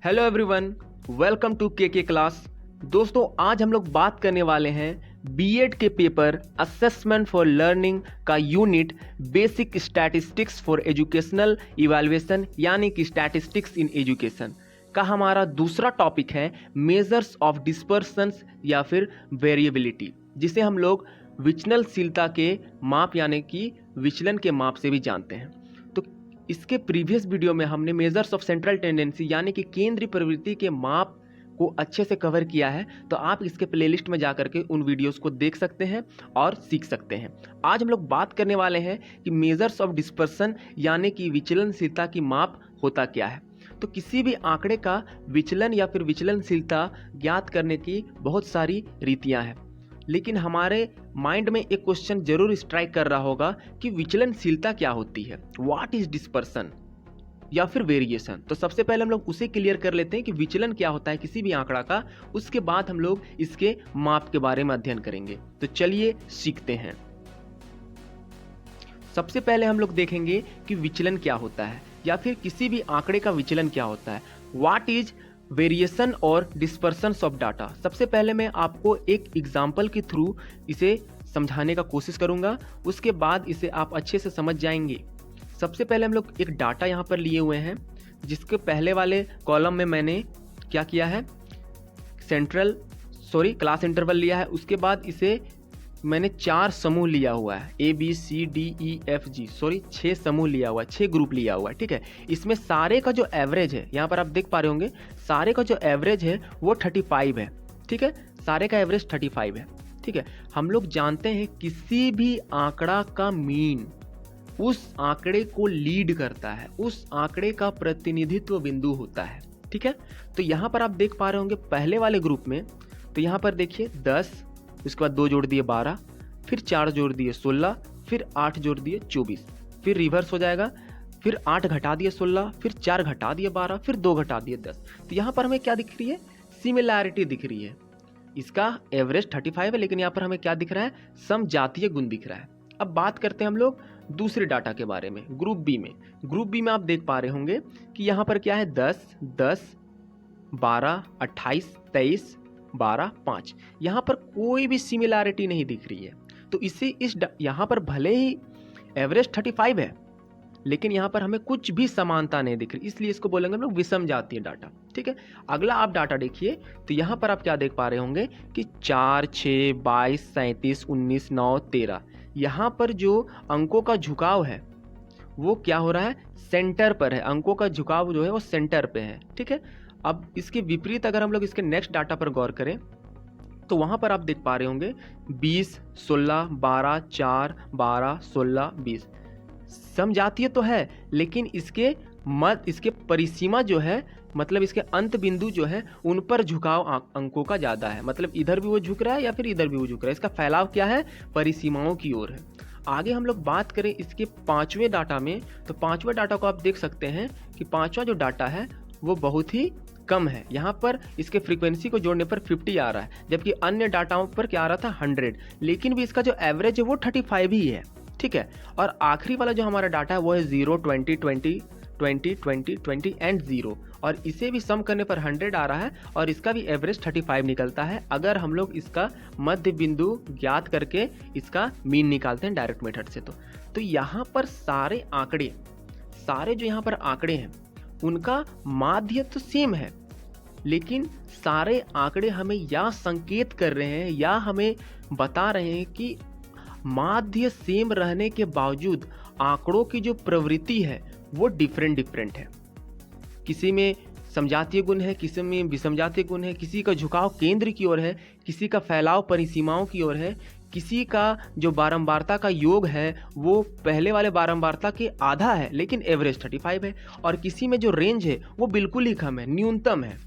Hello everyone, welcome to के class. दोस्तों, आज हम लोग बात करने वाले हैं बीएड के पेपर असेसमेंट फॉर लर्निंग का unit basic statistics for educational evaluation यानी कि स्टैटिस्टिक्स इन एजुकेशन का हमारा दूसरा टॉपिक है मेजर्स ऑफ डिस्पर्सन्स या फिर वेरिएबिलिटी, जिसे हम लोग विचलनशीलता के माप यानी कि विचलन के माप से भी जानते हैं। तो इसके प्रीवियस वीडियो में हमने मेजर्स ऑफ सेंट्रल टेंडेंसी यानी कि केंद्रीय प्रवृत्ति के माप को अच्छे से कवर किया है, तो आप इसके प्लेलिस्ट में जाकर के उन वीडियोस को देख सकते हैं और सीख सकते हैं। आज हम लोग बात करने वाले हैं कि मेजर्स ऑफ डिस्पर्सन यानी कि विचलनशीलता की माप होता क्या है। तो किसी भी आंकड़े का विचलन या फिर विचलनशीलता ज्ञात करने की बहुत सारी रीतियां हैं, लेकिन हमारे माइंड में एक क्वेश्चन जरूर स्ट्राइक कर रहा होगा कि विचलनशीलता क्या होती है, व्हाट इज डिस्पर्सन या फिर वेरिएशन। तो सबसे पहले हम लोग उसे क्लियर कर लेते हैं कि विचलन क्या होता है किसी भी आंकड़ा का, उसके बाद हम लोग इसके माप के बारे में अध्ययन करेंगे। तो चलिए सीखते हैं। सबसे पहले हम लोग देखेंगे कि विचलन क्या होता है या फिर किसी भी आंकड़े का विचलन क्या होता है, व्हाट इज वेरिएशन और डिस्पर्सन्स ऑफ डाटा। सबसे पहले मैं आपको एक एग्जाम्पल के थ्रू इसे समझाने का कोशिश करूंगा, उसके बाद इसे आप अच्छे से समझ जाएंगे। सबसे पहले हम लोग एक डाटा यहाँ पर लिए हुए हैं, जिसके पहले वाले कॉलम में मैंने क्या किया है, क्लास इंटरवल लिया है। उसके बाद इसे मैंने 4 समूह लिया हुआ है, ABCDEFG 6 समूह लिया हुआ है, 6 ग्रुप लिया हुआ है। ठीक है, इसमें सारे का जो एवरेज है, यहाँ पर आप देख पा रहे होंगे, सारे का जो एवरेज है वो 35 है। ठीक है, सारे का एवरेज 35 है। ठीक है, हम लोग जानते हैं किसी भी आंकड़ा का मीन उस आंकड़े को लीड करता है, उस आंकड़े का प्रतिनिधित्व बिंदु होता है। ठीक है, तो यहाँ पर आप देख पा रहे होंगे पहले वाले ग्रुप में, तो यहाँ पर देखिए 10, उसके बाद 2 जोड़ दिए 12, फिर 4 जोड़ दिए 16, फिर 8 जोड़ दिए 24, फिर रिवर्स हो जाएगा, फिर 8 घटा दिए 16, फिर 4 घटा दिए 12, फिर 2 घटा दिए 10। तो यहाँ पर हमें क्या दिख रही है, सिमिलैरिटी दिख रही है। इसका एवरेज 35 है, लेकिन यहाँ पर हमें क्या दिख रहा है, समजातीय गुण दिख रहा है। अब बात करते हैं हम लोग दूसरे डाटा के बारे में, ग्रुप बी में। ग्रुप बी में आप देख पा रहे होंगे कि यहाँ पर क्या है, 10, 10, 12, 28, 23, 12, 5। यहाँ पर कोई भी सिमिलैरिटी नहीं दिख रही है। तो यहाँ पर भले ही एवरेज 35 है, लेकिन यहाँ पर हमें कुछ भी समानता नहीं दिख रही, इसलिए इसको बोलेंगे हम लोग विषम जातीय डाटा। ठीक है, अगला आप डाटा देखिए, तो यहाँ पर आप क्या देख पा रहे होंगे कि 4, 6, 22, 37, 19, 9, 13। यहाँ पर जो अंकों का झुकाव है वो क्या हो रहा है, सेंटर पर है। अंकों का झुकाव जो है वो सेंटर पे है। ठीक है, अब इसके विपरीत अगर हम लोग इसके नेक्स्ट डाटा पर गौर करें, तो वहां पर आप देख पा रहे होंगे 20, 16, 12, 4, 12, 16, 20 समजातीय तो है, लेकिन इसके परिसीमा जो है, मतलब इसके अंत बिंदु जो है, उन पर झुकाव अंकों का ज्यादा है। मतलब इधर भी वो झुक रहा है या फिर इधर भी वो झुक रहा है, इसका फैलाव क्या है, परिसीमाओं की ओर है। आगे हम लोग बात करें इसके 5वें डाटा में, तो 5वें डाटा को आप देख सकते हैं कि 5वां जो डाटा है वो बहुत ही कम है। यहाँ पर इसके फ्रीक्वेंसी को जोड़ने पर 50 आ रहा है, जबकि अन्य डाटाओं पर क्या आ रहा था, 100। लेकिन भी इसका जो एवरेज है वो 35 ही है। ठीक है, और आखिरी वाला जो हमारा डाटा है वो है 0, 20, 20, 20, 20, 20 एंड 0, और इसे भी सम करने पर 100 आ रहा है, और इसका भी एवरेज 35 निकलता है अगर हम लोग इसका मध्य बिंदु ज्ञात करके इसका मीन निकालते हैं डायरेक्ट मेथड से। तो यहाँ पर सारे जो यहाँ पर आंकड़े हैं उनका माध्य तो सेम है, लेकिन सारे आंकड़े हमें या संकेत कर रहे हैं या हमें बता रहे हैं कि माध्य सेम रहने के बावजूद आंकड़ों की जो प्रवृत्ति है वो डिफरेंट है। किसी में समजातीय गुण है, किसी में विषमजातीय गुण है, किसी का झुकाव केंद्र की ओर है, किसी का फैलाव परिसीमाओं की ओर है, किसी का जो बारंबारता का योग है वो पहले वाले बारंबारता के आधा है, लेकिन एवरेज 35 है, और किसी में जो रेंज है वो बिल्कुल ही कम है, न्यूनतम है।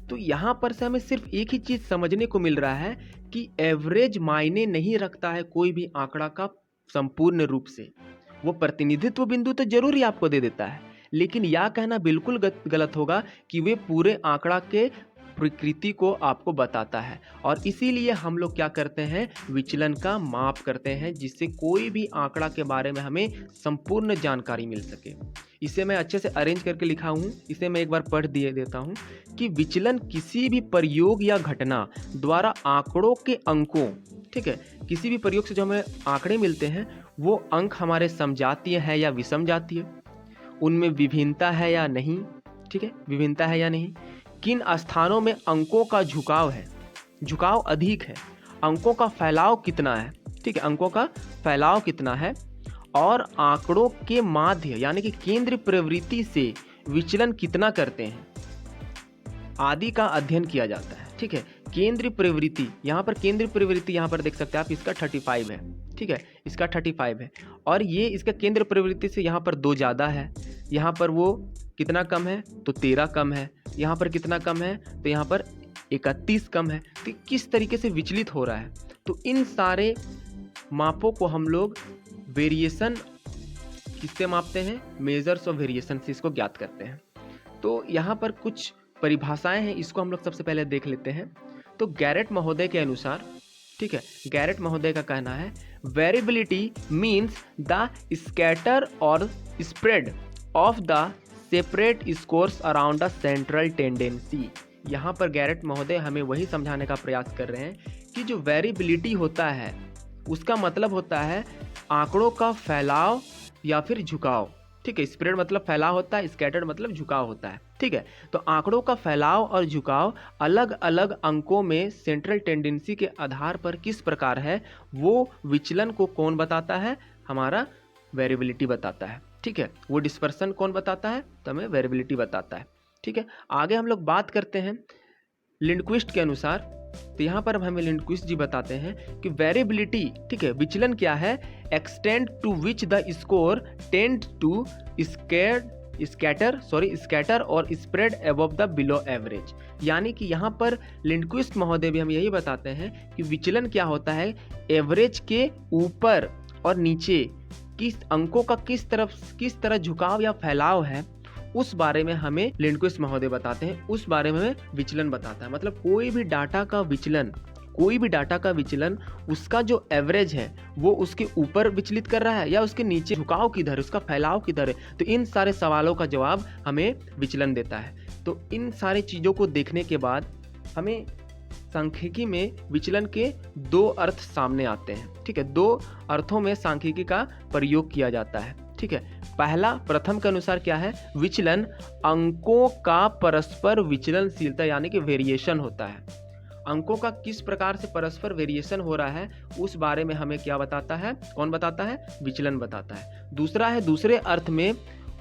तो यहाँ पर से हमें सिर्फ एक ही चीज समझने को मिल रहा है कि एवरेज मायने नहीं रखता है कोई भी आंकड़ा का संपूर्ण रूप से। वो प्रतिनिधित्व बिंदु तो जरूर ही आपको दे देता है, लेकिन यह कहना बिल्कुल गलत होगा कि वे पूरे आंकड़ा के प्रकृति को आपको बताता है और इसीलिए हम लोग क्या करते हैं, विचलन का माप करते हैं, जिससे कोई भी आंकड़ा के बारे में हमें संपूर्ण जानकारी मिल सके। इसे मैं अच्छे से अरेंज करके लिखा हूँ, इसे मैं एक बार पढ़ दिए देता हूँ कि विचलन किसी भी प्रयोग या घटना द्वारा आंकड़ों के अंकों, ठीक है, किसी भी प्रयोग से जो हमें आंकड़े मिलते हैं वो अंक हमारे समजातीय है या विषम जातीय, उनमें विभिन्नता है या नहीं, ठीक है, विभिन्नता है या नहीं, किन स्थानों में अंकों का झुकाव है, झुकाव अधिक है, अंकों का फैलाव कितना है, ठीक है, अंकों का फैलाव कितना है, और आंकड़ों के माध्य यानी कि केंद्र प्रवृत्ति से विचलन कितना करते हैं आदि का अध्ययन किया जाता है। ठीक है, केंद्र प्रवृत्ति, यहाँ पर केंद्र प्रवृत्ति यहाँ पर देख सकते हैं आप, इसका 35 है, ठीक है, इसका 35 है, और ये इसका केंद्र प्रवृत्ति से यहाँ पर 2 ज़्यादा है, यहाँ पर वो कितना कम है तो 13 कम है, यहाँ पर कितना कम है तो यहाँ पर 31 कम है। तो किस तरीके से विचलित हो रहा है, तो इन सारे मापों को हम लोग वेरिएशन किससे मापते हैं, मेजर्स ऑफ वेरिएशन से इसको ज्ञात करते हैं। तो यहाँ पर कुछ परिभाषाएं हैं, इसको हम लोग सबसे पहले देख लेते हैं। तो गैरेट महोदय के अनुसार, ठीक है, गैरेट महोदय का कहना है वेरिएबिलिटी मीन्स द स्कैटर और spread of the separate scores around the central tendency. यहाँ पर गैरेट महोदय हमें वही समझाने का प्रयास कर रहे हैं कि जो वेरिएबिलिटी होता है उसका मतलब होता है आंकड़ों का फैलाव या फिर झुकाव। ठीक है, स्प्रेड मतलब फैलाव होता है, स्कैटर्ड मतलब झुकाव होता है। ठीक है, तो आंकड़ों का फैलाव और झुकाव अलग अलग अंकों में सेंट्रल टेंडेंसी के आधार पर किस प्रकार है, वो विचलन को कौन बताता है, हमारा वेरिएबिलिटी बताता है। ठीक है, वो डिस्पर्सन कौन बताता है, तो हमें वेरिएबिलिटी बताता है। ठीक है, आगे हम लोग बात करते हैं लिंडक्विस्ट के अनुसार। तो यहाँ पर हमें लिंडक्विस्ट जी बताते हैं कि वेरिएबिलिटी, ठीक है, विचलन क्या है, extend to which the score tend to scatter और spread above the below average. यानी कि यहाँ पर लिंडक्विस्ट महोदय भी हम यही बताते हैं कि विचलन क्या होता है, एवरेज के ऊपर और नीचे किस अंकों का किस तरह झुकाव या फैलाव है, उस बारे में हमें लिंडक्विस्ट महोदय बताते हैं, उस बारे में हमें विचलन बताता है। मतलब कोई भी डाटा का विचलन उसका जो एवरेज है वो उसके ऊपर विचलित कर रहा है या उसके नीचे, झुकाव किधर, उसका फैलाव किधर है। तो इन सारे सवालों का जवाब हमें विचलन देता है। तो इन सारी चीज़ों को देखने के बाद हमें सांख्यिकी में विचलन के 2 अर्थ सामने आते हैं। ठीक है, 2 अर्थों में सांख्यिकी का प्रयोग किया जाता है। ठीक है, प्रथम के अनुसार क्या है, विचलन अंकों का परस्पर विचलनशीलता यानी कि वेरिएशन होता है। अंकों का किस प्रकार से परस्पर वेरिएशन हो रहा है उस बारे में हमें क्या बताता है, कौन बताता है, विचलन बताता है। दूसरा है, दूसरे अर्थ में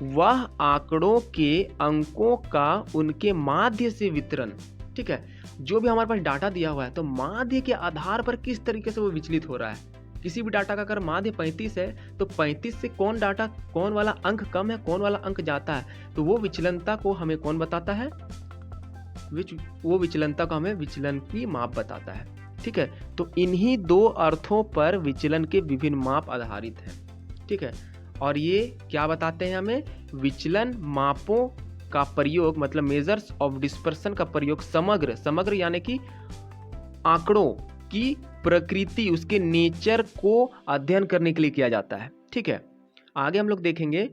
वह आंकड़ों के अंकों का उनके माध्य से वितरण। ठीक है, जो भी हमारे पास डाटा दिया हुआ है तो माध्य के आधार पर किस तरीके से वो विचलित हो रहा है। किसी भी डाटा का अगर माध्य 35 है तो 35 से कौन वाला अंक कम है, कौन वाला अंक जाता है, तो वो विचलनता को हमें कौन बताता है, वो विचलनता को हमें विचलन की माप बताता है। ठीक है, तो इन्हीं 2 अर्थों पर विचलन के विभिन्न माप आधारित हैं। ठीक है, और ये क्या बताते हैं हमें, विचलन मापों का प्रयोग मतलब मेजर्स ऑफ डिस्पर्सन का प्रयोग समग्र यानी कि आंकड़ों की प्रकृति, उसके नेचर को अध्ययन करने के लिए किया जाता है। ठीक है, आगे हम लोग देखेंगे,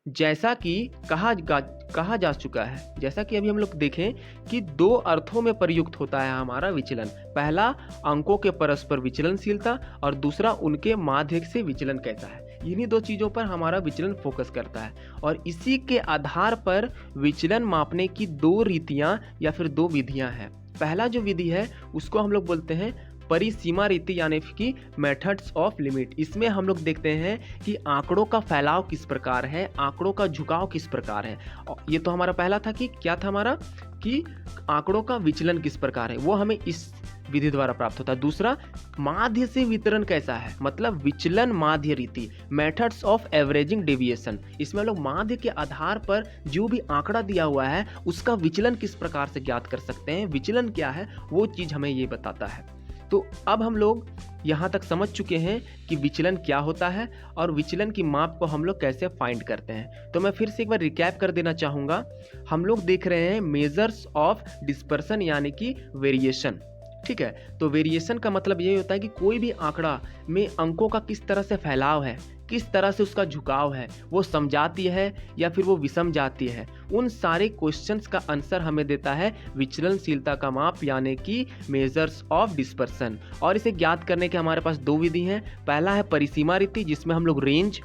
जैसा कि कहा जा चुका है, जैसा कि अभी हम लोग देखें कि 2 अर्थों में प्रयुक्त होता है हमारा विचलन। पहला अंकों के परस्पर विचलनशीलता और दूसरा उनके माध्य से विचलन कैसा है। इन्हीं 2 चीज़ों पर हमारा विचलन फोकस करता है और इसी के आधार पर विचलन मापने की 2 रीतियां या फिर 2 विधियां हैं। पहला जो विधि है उसको हम लोग बोलते हैं परिसीमा रीति यानी कि मेथड्स ऑफ लिमिट। इसमें हम लोग देखते हैं कि आंकड़ों का फैलाव किस प्रकार है, आंकड़ों का झुकाव किस प्रकार है। ये तो हमारा पहला था कि क्या था हमारा, कि आंकड़ों का विचलन किस प्रकार है, वो हमें इस विधि द्वारा प्राप्त होता है। दूसरा, माध्य से वितरण कैसा है, मतलब विचलन माध्य रीति, मेथड्स ऑफ एवरेजिंग डेविएशन। इसमें हम लोग माध्य के आधार पर जो भी आंकड़ा दिया हुआ है उसका विचलन किस प्रकार से ज्ञात कर सकते हैं, विचलन क्या है वो चीज़ हमें ये बताता है। तो अब हम लोग यहाँ तक समझ चुके हैं कि विचलन क्या होता है और विचलन की माप को हम लोग कैसे फाइंड करते हैं। तो मैं फिर से एक बार रिकैप कर देना चाहूँगा। हम लोग देख रहे हैं मेजर्स ऑफ डिस्पर्सन यानी कि वेरिएशन, ठीक है। तो वेरिएशन का मतलब ये होता है कि कोई भी आंकड़ा में अंकों का किस तरह से फैलाव है, किस तरह से उसका झुकाव है, वो समजातीय है या फिर वो विषम जातीय है। उन सारे क्वेश्चंस का आंसर हमें देता है विचलनशीलता का माप यानी कि मेजर्स ऑफ डिस्पर्सन। और इसे ज्ञात करने के हमारे पास दो विधि हैं। पहला है परिसीमा रीति, जिसमें हम लोग range,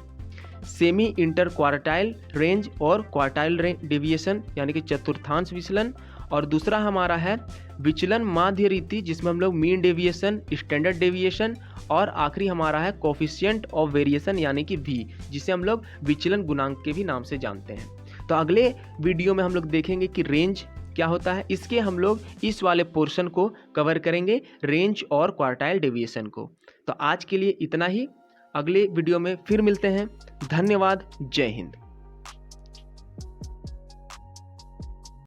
semi inter quartile range और क्वार्टाइल डेविएशन यानी कि चतुर्थांश विचलन, और दूसरा हमारा है विचलन माध्य रीति, जिसमें हम लोग मीन डेविएशन, स्टैंडर्ड डेविएशन, और आखिरी हमारा है कोफिशिएंट ऑफ वेरिएशन यानी कि V, जिसे हम लोग विचलन गुणांक के भी नाम से जानते हैं। तो अगले वीडियो में हम लोग देखेंगे कि रेंज क्या होता है। इसके हम लोग इस वाले पोर्शन को कवर करेंगे, रेंज और क्वार्टाइल डेविएशन को। तो आज के लिए इतना ही, अगले वीडियो में फिर मिलते हैं। धन्यवाद, जय हिंद।